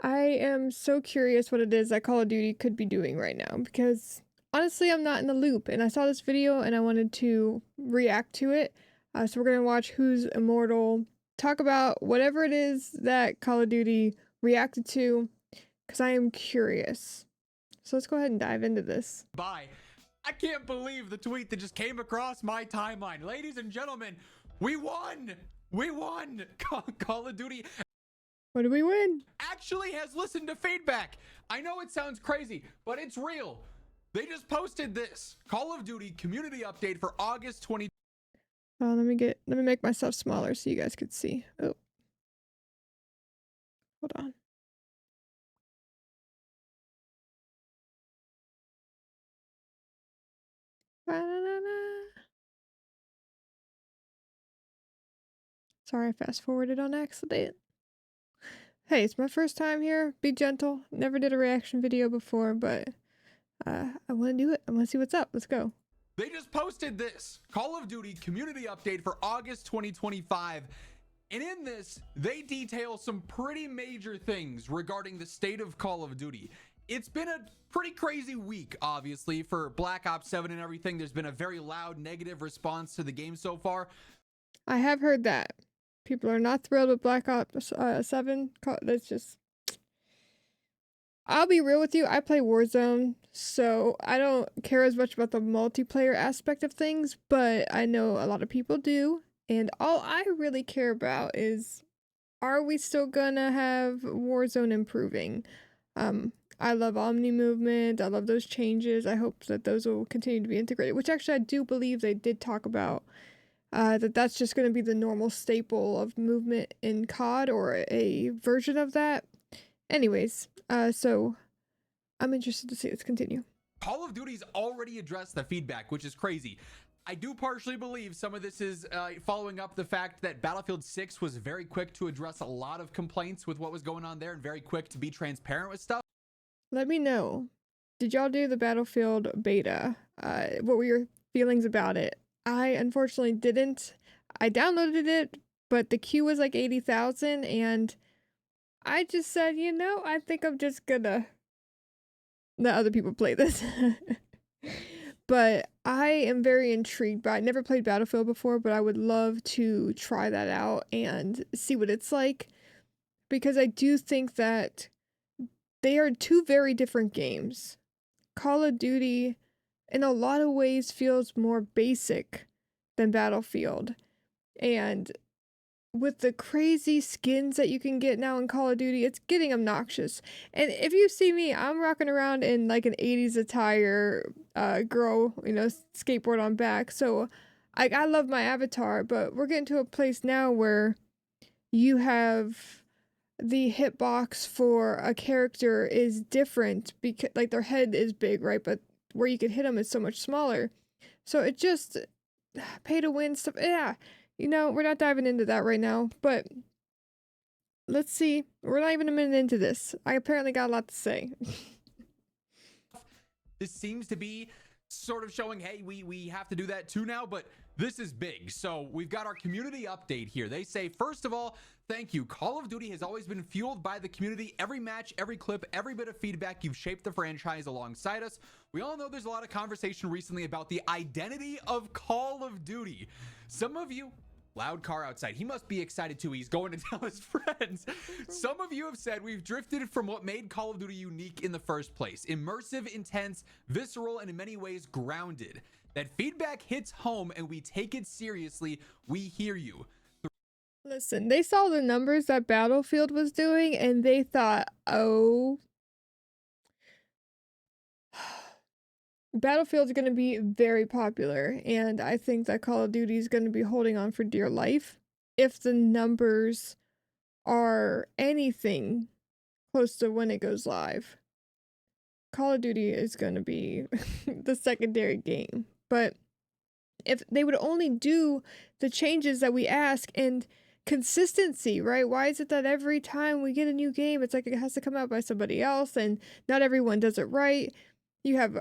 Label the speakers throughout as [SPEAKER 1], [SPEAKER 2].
[SPEAKER 1] I am so curious what it is that Call of Duty could be doing right now because honestly, I'm not in the loop. And I saw this video and I wanted to react to it. So we're gonna watch Who's Immortal, talk about whatever it is that Call of Duty reacted to, because I am curious. So let's go ahead and dive into this.
[SPEAKER 2] Bye. I can't believe the tweet that just came across my timeline. Ladies and gentlemen, we won! We won! Call of Duty
[SPEAKER 1] What do we win?
[SPEAKER 2] actually has listened to feedback. I know it sounds crazy, but it's real. They just posted this Call of Duty community update for August 20.
[SPEAKER 1] Oh, let me make myself smaller so you guys could see. Oh, hold on. Sorry, I fast forwarded on accident. Hey, it's my first time here. Be gentle. Never did a reaction video before, but I want to do it. I want to see what's up. Let's go.
[SPEAKER 2] They just posted this Call of Duty community update for August 2025. And in this, they detail some pretty major things regarding the state of Call of Duty. It's been a pretty crazy week, obviously, for Black Ops 7 and everything. There's been a very loud negative response to the game so far.
[SPEAKER 1] I have heard that. People are not thrilled with Black Ops 7. That's just... I'll be real with you. I play Warzone, so I don't care as much about the multiplayer aspect of things, but I know a lot of people do. And all I really care about is, are we still gonna have Warzone improving? I love Omni movement. I love those changes. I hope that those will continue to be integrated, which actually I do believe they did talk about. That's just going to be the normal staple of movement in COD, or a version of that. Anyways, so I'm interested to see. Let's continue.
[SPEAKER 2] Call of Duty's already addressed the feedback, which is crazy. I do partially believe some of this is following up the fact that Battlefield 6 was very quick to address a lot of complaints with what was going on there and very quick to be transparent with stuff.
[SPEAKER 1] Let me know. Did y'all do the Battlefield beta? What were your feelings about it? I unfortunately didn't. I downloaded it, but the queue was like 80,000, and I just said, you know, I think I'm just gonna let other people play this. But I am very intrigued by it. I never played Battlefield before, but I would love to try that out and see what it's like, because I do think that they are two very different games. Call of Duty, in a lot of ways, feels more basic than Battlefield. And with the crazy skins that you can get now in Call of Duty, it's getting obnoxious. And if you see me, I'm rocking around in like an 80s attire, girl, you know, skateboard on back. So I love my avatar, but we're getting to a place now where you have the hitbox for a character is different because like their head is big, right? But where you can hit them is so much smaller. So it just pay to win stuff. Yeah, you know, we're not diving into that right now, but let's see. We're not even a minute into this. I apparently got a lot to say.
[SPEAKER 2] This seems to be sort of showing, hey, we have to do that too now, but this is big. So we've got our community update here. They say, first of all, thank you. Call of Duty has always been fueled by the community. Every match, every clip, every bit of feedback, you've shaped the franchise alongside us. We all know there's a lot of conversation recently about the identity of Call of Duty. Some of you... Loud car outside. He must be excited too. He's going to tell his friends. Some of you have said we've drifted from what made Call of Duty unique in the first place. Immersive, intense, visceral, and in many ways grounded. That feedback hits home and we take it seriously. We hear you.
[SPEAKER 1] Listen, they saw the numbers that Battlefield was doing and they thought, oh, Battlefield's going to be very popular, and I think that Call of Duty is going to be holding on for dear life if the numbers are anything close to when it goes live. Call of Duty is going to be the secondary game, but if they would only do the changes that we ask and consistency, right? Why is it that every time we get a new game, it's like it has to come out by somebody else and not everyone does it right? You have...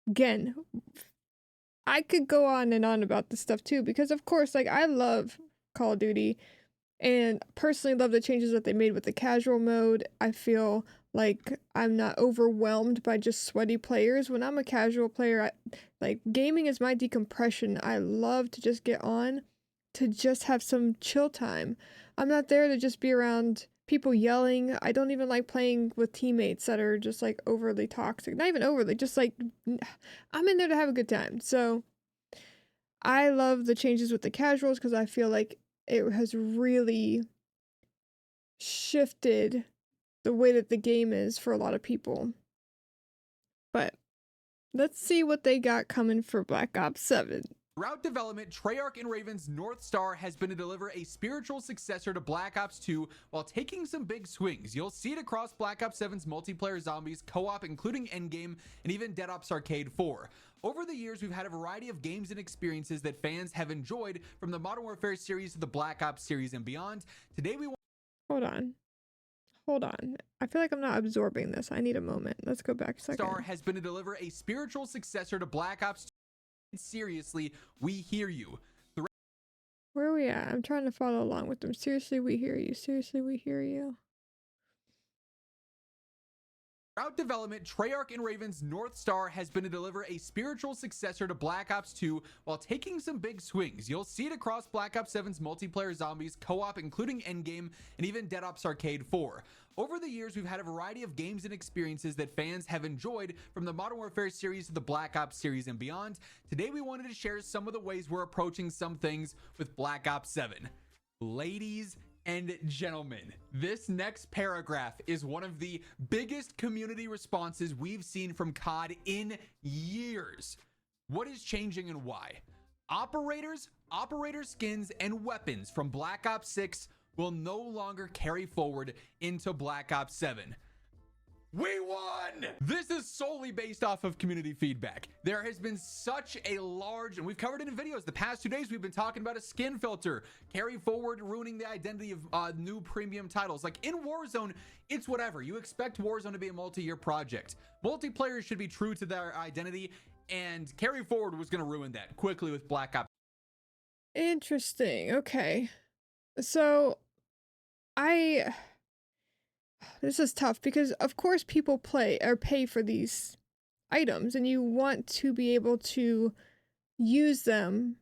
[SPEAKER 1] Again, I could go on and on about this stuff too, because of course, like, I love Call of Duty. And personally love the changes that they made with the casual mode. I feel like I'm not overwhelmed by just sweaty players. When I'm a casual player, like gaming is my decompression. I love to just get on to just have some chill time. I'm not there to just be around people yelling. I don't even like playing with teammates that are just like overly toxic. Not even overly, just like I'm in there to have a good time. So I love the changes with the casuals because I feel like it has really shifted the way that the game is for a lot of people. But let's see what they got coming for Black Ops 7.
[SPEAKER 2] Throughout development, Treyarch and Raven's North Star has been to deliver a spiritual successor to Black Ops 2 while taking some big swings. You'll see it across Black Ops 7's multiplayer zombies, co-op, including Endgame, and even Dead Ops Arcade 4. Over the years, we've had a variety of games and experiences that fans have enjoyed, from the Modern Warfare series to the Black Ops series and beyond. Today we want...
[SPEAKER 1] Hold on. Hold on. I feel like I'm not absorbing this. I need a moment. Let's go back a second.
[SPEAKER 2] Star has been to deliver a spiritual successor to Black Ops 2. Seriously, we hear you.
[SPEAKER 1] Where are we at? I'm trying to follow along with them. Seriously, we hear you. Seriously, we hear you.
[SPEAKER 2] Throughout development, Treyarch and Raven's North Star has been to deliver a spiritual successor to Black Ops 2 while taking some big swings. You'll see it across Black Ops 7's multiplayer zombies, co-op, including Endgame, and even Dead Ops Arcade 4. Over the years, we've had a variety of games and experiences that fans have enjoyed, from the Modern Warfare series to the Black Ops series and beyond. Today, we wanted to share some of the ways we're approaching some things with Black Ops 7. Ladies and gentlemen, this next paragraph is one of the biggest community responses we've seen from COD in years. What is changing and why? Operators, operator skins, and weapons from Black Ops 6 will no longer carry forward into Black Ops 7. We won! This is solely based off of community feedback. There has been such a large, and we've covered it in videos. The past 2 days, we've been talking about a skin filter carry forward, ruining the identity of new premium titles. Like in Warzone, it's whatever. You expect Warzone to be a multi-year project. Multiplayer should be true to their identity, and carry forward was going to ruin that quickly with Black Ops.
[SPEAKER 1] Interesting. Okay. So, this is tough because of course people pay for these items and you want to be able to use them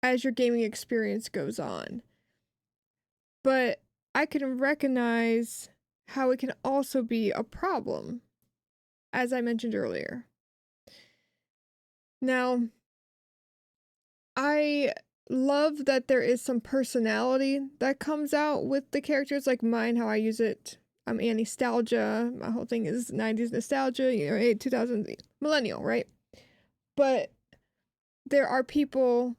[SPEAKER 1] as your gaming experience goes on. But I can recognize how it can also be a problem, as I mentioned earlier. Now, I love that there is some personality that comes out with the characters, like mine, how I use it. I'm Ani.stalgia. My whole thing is 90s nostalgia, 2000s millennial, right? But there are people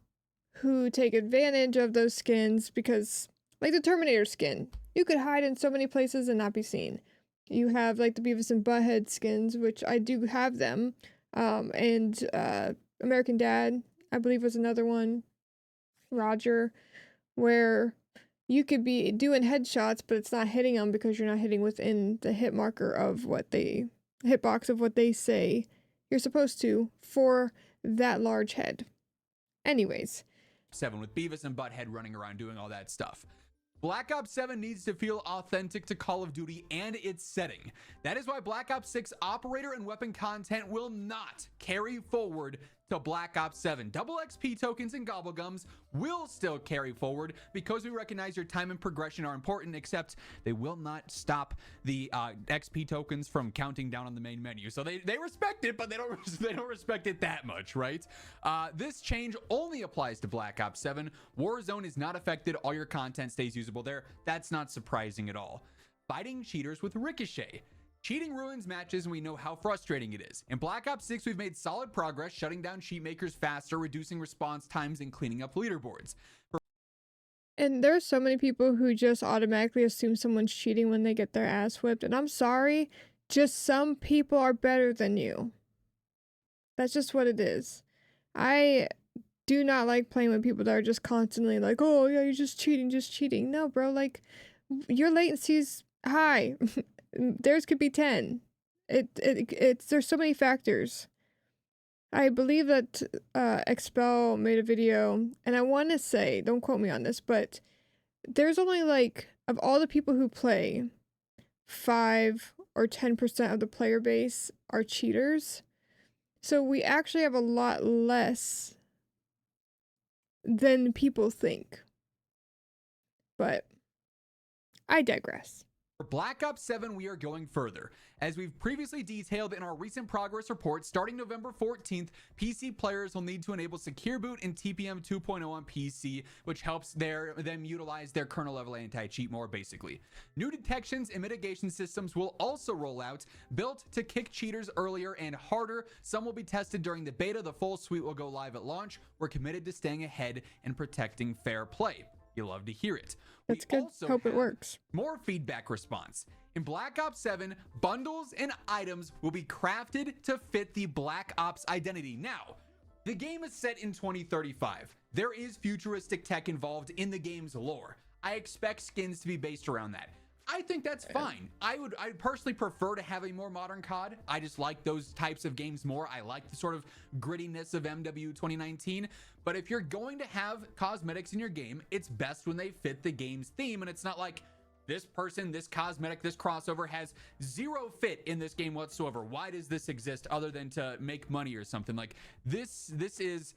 [SPEAKER 1] who take advantage of those skins because, like the Terminator skin, you could hide in so many places and not be seen. You have like the Beavis and Butthead skins, which I do have them, and American Dad, I believe, was another one. Roger, where you could be doing headshots, but it's not hitting them because you're not hitting within the hit marker of hitbox of what they say you're supposed to for that large head. Anyways.
[SPEAKER 2] 7 with Beavis and Butthead running around doing all that stuff. Black Ops 7 needs to feel authentic to Call of Duty and its setting. That is why Black Ops 6 operator and weapon content will not carry forward to Black Ops 7. Double XP tokens and gobblegums will still carry forward because we recognize your time and progression are important, except they will not stop the XP tokens from counting down on the main menu. So they respect it, but they don't respect it that much, right? This change only applies to Black Ops 7. Warzone is not affected. All your content stays usable there. That's not surprising at all. Fighting cheaters with Ricochet. Cheating ruins matches, and we know how frustrating it is. In Black Ops 6, we've made solid progress, shutting down cheat makers faster, reducing response times, and cleaning up leaderboards.
[SPEAKER 1] And there's so many people who just automatically assume someone's cheating when they get their ass whipped. And I'm sorry, just some people are better than you. That's just what it is. I do not like playing with people that are just constantly like, oh yeah, you're just cheating. No, bro, like your latency's high. Theirs could be 10. There's so many factors. I believe that Expel made a video, and I want to say, don't quote me on this, but there's only like, of all the people who play, 5 or 10% of the player base are cheaters. So we actually have a lot less than people think. But I digress.
[SPEAKER 2] For Black Ops 7, we are going further. As we've previously detailed in our recent progress report, starting November 14th, PC players will need to enable Secure Boot and TPM 2.0 on PC, which helps them utilize their kernel level anti-cheat more basically. New detections and mitigation systems will also roll out, built to kick cheaters earlier and harder. Some will be tested during the beta. The full suite will go live at launch. We're committed to staying ahead and protecting fair play. You love to hear it.
[SPEAKER 1] That's good. Hope it works.
[SPEAKER 2] More feedback response. In Black Ops 7, bundles and items will be crafted to fit the Black Ops identity. Now, the game is set in 2035. There is futuristic tech involved in the game's lore. I expect skins to be based around that. I think that's fine. I personally prefer to have a more modern COD. I just like those types of games more. I like the sort of grittiness of MW 2019. But if you're going to have cosmetics in your game, it's best when they fit the game's theme. And it's not like this person, this cosmetic, this crossover has zero fit in this game whatsoever. Why does this exist other than to make money or something? Like this is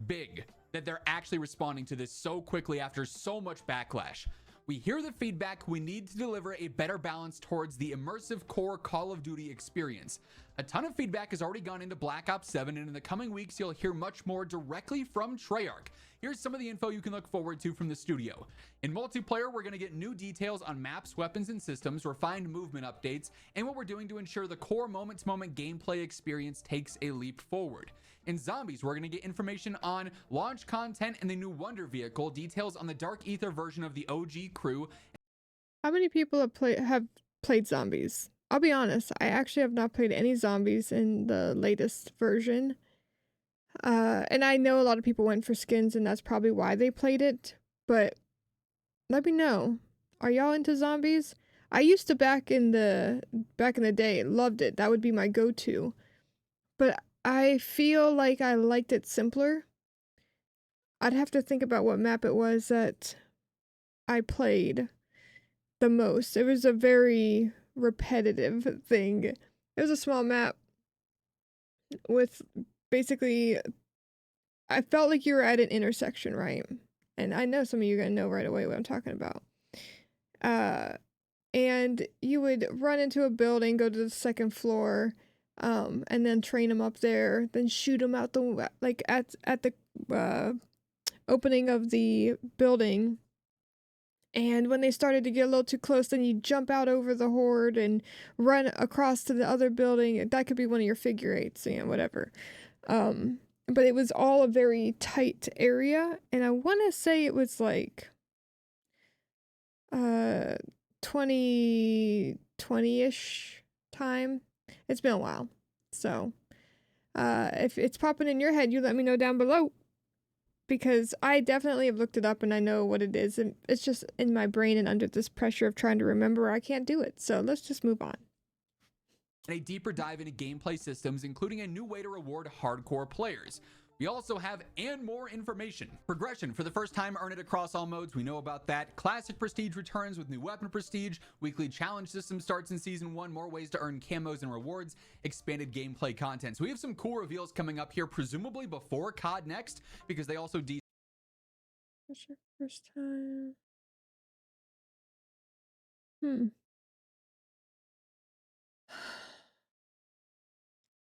[SPEAKER 2] big that they're actually responding to this so quickly after so much backlash. We hear the feedback. We need to deliver a better balance towards the immersive core Call of Duty experience. A ton of feedback has already gone into Black Ops 7, and in the coming weeks, you'll hear much more directly from Treyarch. Here's some of the info you can look forward to from the studio. In multiplayer, we're going to get new details on maps, weapons, and systems, refined movement updates, and what we're doing to ensure the core moment-to-moment gameplay experience takes a leap forward. In Zombies, we're going to get information on launch content and the new Wonder Vehicle, details on the Dark Ether version of the OG crew.
[SPEAKER 1] How many people have played Zombies? I'll be honest, I actually have not played any Zombies in the latest version. And I know a lot of people went for skins, and that's probably why they played it. But let me know. Are y'all into Zombies? I used to back in the day, loved it. That would be my go-to. But I feel like I liked it simpler. I'd have to think about what map it was that I played the most. It was a very repetitive thing. It was a small map with basically, I felt like you were at an intersection, right? And I know some of you are gonna know right away what I'm talking about. And you would run into a building, go to the second floor, and then train them up there, then shoot them out the, like at the opening of the building. And when they started to get a little too close, then you jump out over the horde and run across to the other building. That could be one of your figure eights, whatever. But it was all a very tight area, and I want to say it was like 2020-ish time. It's been a while. So, if it's popping in your head, you let me know down below. Because I definitely have looked it up and I know what it is. And it's just in my brain and under this pressure of trying to remember, I can't do it. So let's just move on.
[SPEAKER 2] A deeper dive into gameplay systems, including a new way to reward hardcore players. We also have and more information. Progression for the first time, earn it across all modes. We know about that. Classic Prestige returns with new weapon prestige. Weekly challenge system starts in season 1. More ways to earn camos and rewards. Expanded gameplay content. So we have some cool reveals coming up here, presumably before COD Next, because they also
[SPEAKER 1] What's your first time?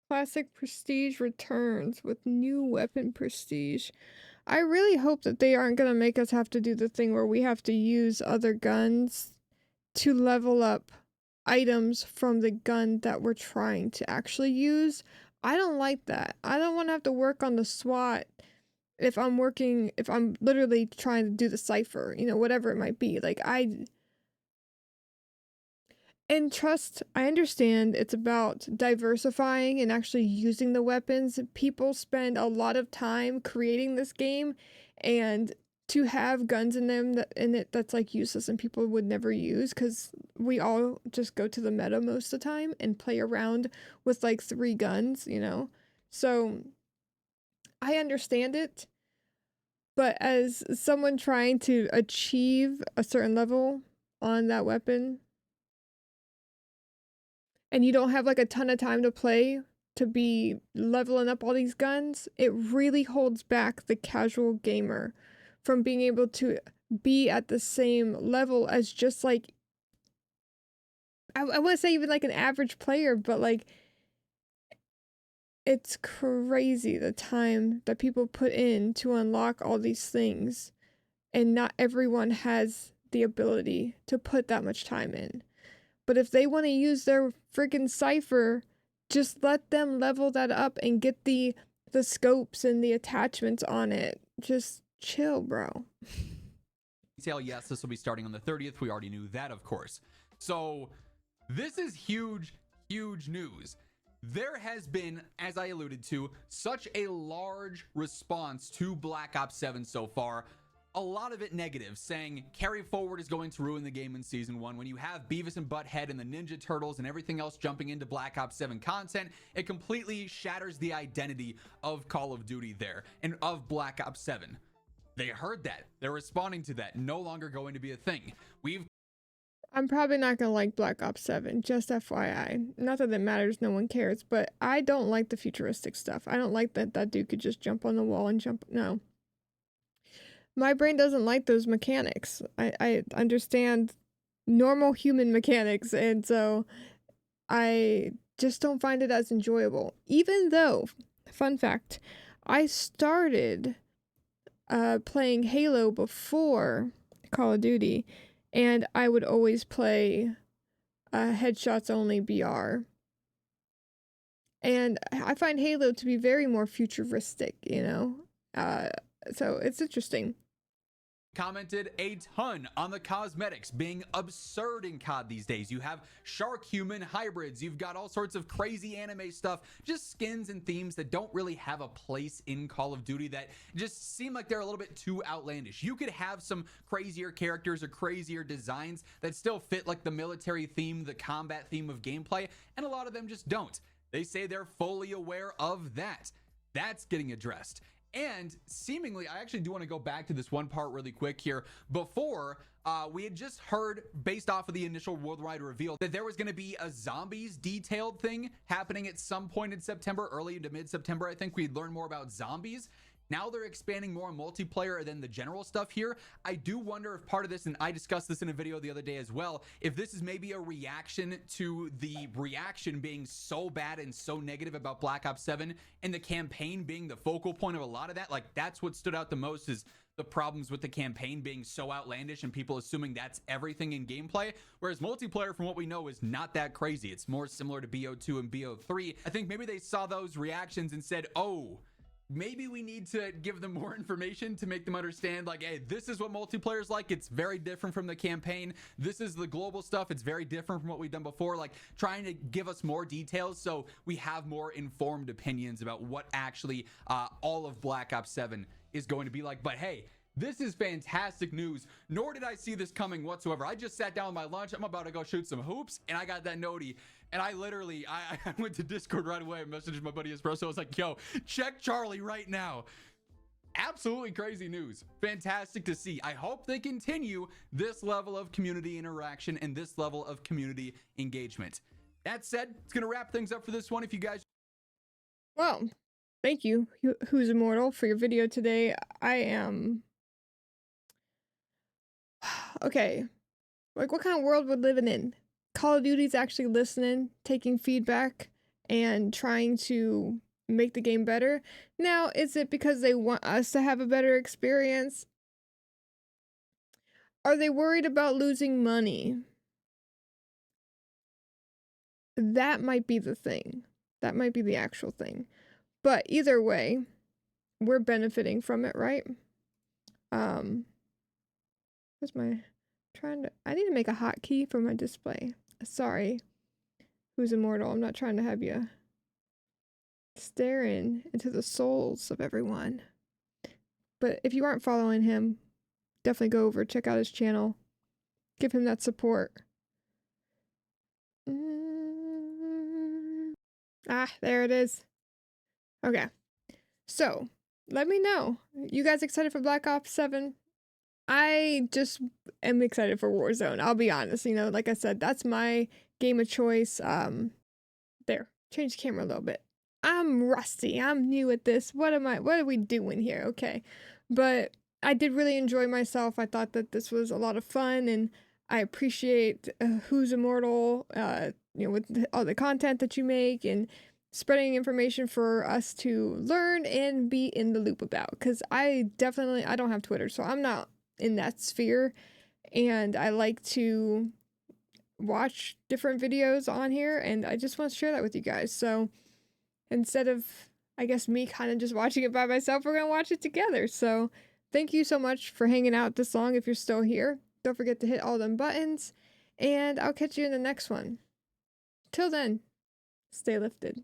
[SPEAKER 1] Classic Prestige returns with new weapon prestige. I really hope that they aren't going to make us have to do the thing where we have to use other guns to level up items from the gun that we're trying to actually use. I don't like that. I don't want to have to work on the SWAT if I'm literally trying to do the cipher, whatever it might be. And trust, I understand it's about diversifying and actually using the weapons. People spend a lot of time creating this game, and to have guns in it that's like useless and people would never use, because we all just go to the meta most of the time and play around with like 3 guns, So I understand it, But as someone trying to achieve a certain level on that weapon, and you don't have like a ton of time to play to be leveling up all these guns, it really holds back the casual gamer from being able to be at the same level as just like, I want to say even like an average player, but like, it's crazy the time that people put in to unlock all these things, and not everyone has the ability to put that much time in. But if they want to use their freaking cipher, just let them level that up and get the scopes and the attachments on it. Just chill, bro.
[SPEAKER 2] Yes, this will be starting on the 30th. We already knew that, of course. So this is huge, huge news. There has been, as I alluded to, such a large response to Black Ops 7 so far. A lot of it negative, saying carry forward is going to ruin the game in Season 1. When you have Beavis and Butthead and the Ninja Turtles and everything else jumping into Black Ops 7 content, it completely shatters the identity of Call of Duty there and of Black Ops 7. They heard that. They're responding to that. No longer going to be a thing.
[SPEAKER 1] I'm probably not gonna like Black Ops 7, just FYI. Not that it matters, no one cares, but I don't like the futuristic stuff. I don't like that dude could just jump on the wall and jump. No. My brain doesn't like those mechanics. I understand normal human mechanics, and so I just don't find it as enjoyable. Even though, fun fact, I started playing Halo before Call of Duty, and I would always play headshots only BR. And I find Halo to be very more futuristic, you know? So it's interesting.
[SPEAKER 2] Commented a ton on the cosmetics being absurd in COD these days. You have shark human hybrids, you've got all sorts of crazy anime stuff, just skins and themes that don't really have a place in Call of Duty, that just seem like they're a little bit too outlandish. You could have some crazier characters or crazier designs that still fit like the military theme, the combat theme of gameplay, and a lot of them just don't. They say they're fully aware of that. That's getting addressed. And seemingly, I actually do want to go back to this one part really quick here. Before, we had just heard, based off of the initial worldwide reveal, that there was going to be a zombies detailed thing happening at some point in September, early into mid-September. I think we'd learn more about zombies. Now they're expanding more on multiplayer than the general stuff here. I do wonder if part of this, and I discussed this in a video the other day as well, if this is maybe a reaction to the reaction being so bad and so negative about Black Ops 7 and the campaign being the focal point of a lot of that. Like, that's what stood out the most, is the problems with the campaign being so outlandish and people assuming that's everything in gameplay, whereas multiplayer, from what we know, is not that crazy. It's more similar to BO2 and BO3. I think maybe they saw those reactions and said, oh, maybe we need to give them more information to make them understand, like, hey, this is what multiplayer is like. It's very different from the campaign. This is the global stuff. It's very different from what we've done before. Like, trying to give us more details so we have more informed opinions about what actually all of Black Ops 7 is going to be like. But hey, this is fantastic news. Nor did I see this coming whatsoever. I just sat down with my lunch. I'm about to go shoot some hoops, and I got that noti. And I literally, I went to Discord right away and messaged my buddy Espresso. I was like, yo, check Charlie right now. Absolutely crazy news. Fantastic to see. I hope they continue this level of community interaction and this level of community engagement. That said, it's going to wrap things up for this one. If you guys...
[SPEAKER 1] Well, thank you, Who's Immortal, for your video today. I am... Okay. Like, what kind of world we're living in? Call of Duty's actually listening, taking feedback, and trying to make the game better. Now, is it because they want us to have a better experience? Are they worried about losing money? That might be the thing. That might be the actual thing. But either way, we're benefiting from it, right? Where's my... I need to make a hotkey for my display. Sorry, Who's Immortal. I'm not trying to have you staring into the souls of everyone. But if you aren't following him, definitely go over, check out his channel. Give him that support. Ah, there it is. Okay. So, let me know. You guys excited for Black Ops 7? I just am excited for Warzone. I'll be honest. You know, like I said, that's my game of choice. There. Change the camera a little bit. I'm rusty. I'm new at this. What are we doing here? Okay. But I did really enjoy myself. I thought that this was a lot of fun, and I appreciate Who's Immortal, you know, with all the content that you make and spreading information for us to learn and be in the loop about. Cause I don't have Twitter, so I'm not in that sphere. And I like to watch different videos on here, and I just want to share that with you guys. So instead of, I guess, me kind of just watching it by myself, we're gonna watch it together. So thank you so much for hanging out this long. If you're still here, don't forget to hit all them buttons, and I'll catch you in the next one. Till then, stay lifted.